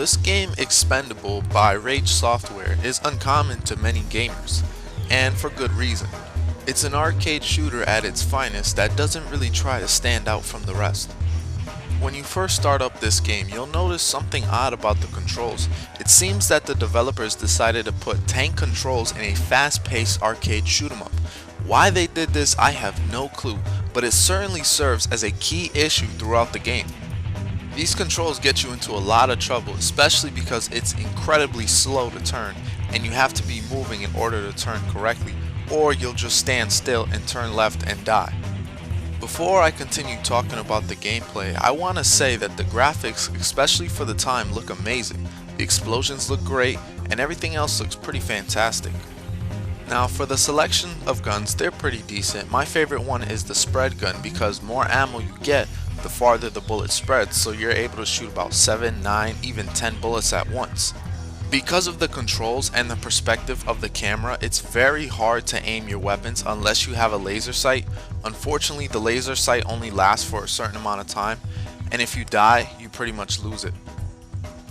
this game Expendable by Rage Software is uncommon to many gamers, and for good reason. It's an arcade shooter at its finest that doesn't really try to stand out from the rest. When you first start up this game, you'll notice something odd about the controls. It seems that the developers decided to put tank controls in a fast-paced arcade shoot 'em up. Why they did this, I have no clue, but it certainly serves as a key issue throughout the game. These controls get you into a lot of trouble, especially because it's incredibly slow to turn and you have to be moving in order to turn correctly, or you'll just stand still and turn left and die. Before I continue talking about the gameplay, I want to say that the graphics, especially for the time, look amazing. The explosions look great and everything else looks pretty fantastic. Now for the selection of guns, they're pretty decent. My favorite one is the spread gun because more ammo you get, the farther the bullet spreads, so you're able to shoot about 7, 9, even 10 bullets at once. Because of the controls and the perspective of the camera, it's very hard to aim your weapons unless you have a laser sight. Unfortunately, the laser sight only lasts for a certain amount of time, and if you die, you pretty much lose it.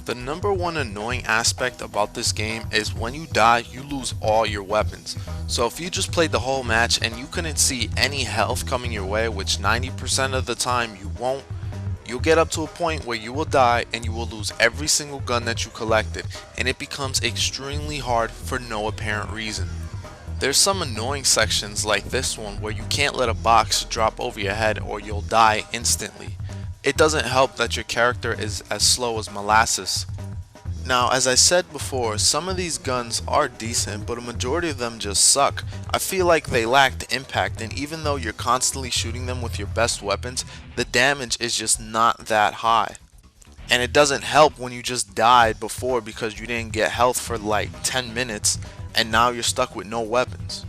The number one annoying aspect about this game is when you die, you lose all your weapons. So if you just played the whole match and you couldn't see any health coming your way, which 90% of the time you won't, you'll get up to a point where you will die and you will lose every single gun that you collected, and it becomes extremely hard for no apparent reason. There's some annoying sections like this one where you can't let a box drop over your head or you'll die instantly. It doesn't help that your character is as slow as molasses. Now, as I said before, some of these guns are decent, but a majority of them just suck. I feel like they lacked impact, and even though you're constantly shooting them with your best weapons, the damage is just not that high. And it doesn't help when you just died before because you didn't get health for like 10 minutes and now you're stuck with no weapons.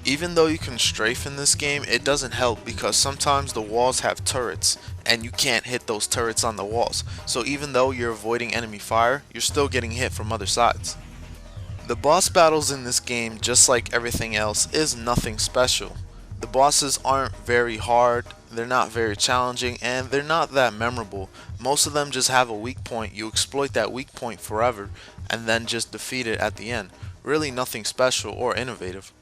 Even though you can strafe in this game, it doesn't help because sometimes the walls have turrets and you can't hit those turrets on the walls. So even though you're avoiding enemy fire, you're still getting hit from other sides. The boss battles in this game, just like everything else, is nothing special. The bosses aren't very hard, they're not very challenging, and they're not that memorable. Most of them just have a weak point. You exploit that weak point forever and then just defeat it at the end. Really nothing special or innovative.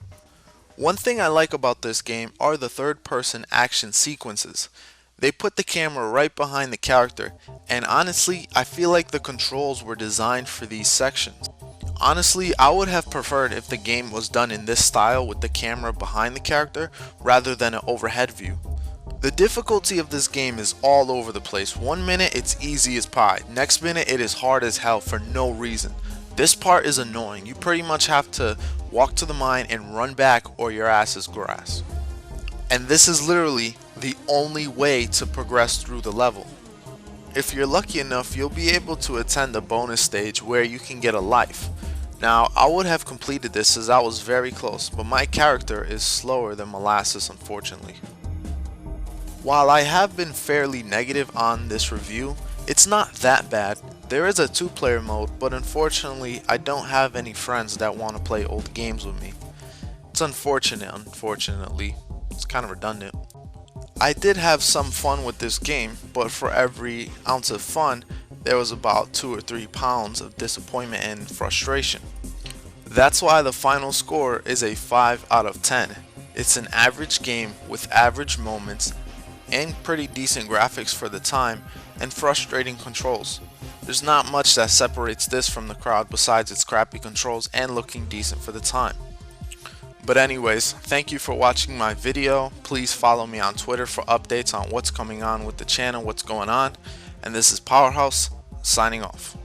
One thing I like about this game are the third-person action sequences. They put the camera right behind the character, and honestly, I feel like the controls were designed for these sections. Honestly, I would have preferred if the game was done in this style with the camera behind the character rather than an overhead view. The difficulty of this game is all over the place. One minute it's easy as pie, next minute it is hard as hell for no reason. This part is annoying. You pretty much have to walk to the mine and run back or your ass is grass. And this is literally the only way to progress through the level. If you're lucky enough, you'll be able to attend the bonus stage where you can get a life. Now, I would have completed this as I was very close, but my character is slower than molasses, unfortunately. While I have been fairly negative on this review, it's not that bad. There is a 2-player mode, but unfortunately I don't have any friends that want to play old games with me. It's unfortunately. It's kind of redundant. I did have some fun with this game, but for every ounce of fun, there was about 2 or 3 pounds of disappointment and frustration. That's why the final score is a 5 out of 10. It's an average game with average moments and pretty decent graphics for the time and frustrating controls. There's not much that separates this from the crowd besides its crappy controls and looking decent for the time. But anyways, thank you for watching my video. Please follow me on Twitter for updates on what's coming on with the channel, what's going on. And this is Pow3rh0use signing off.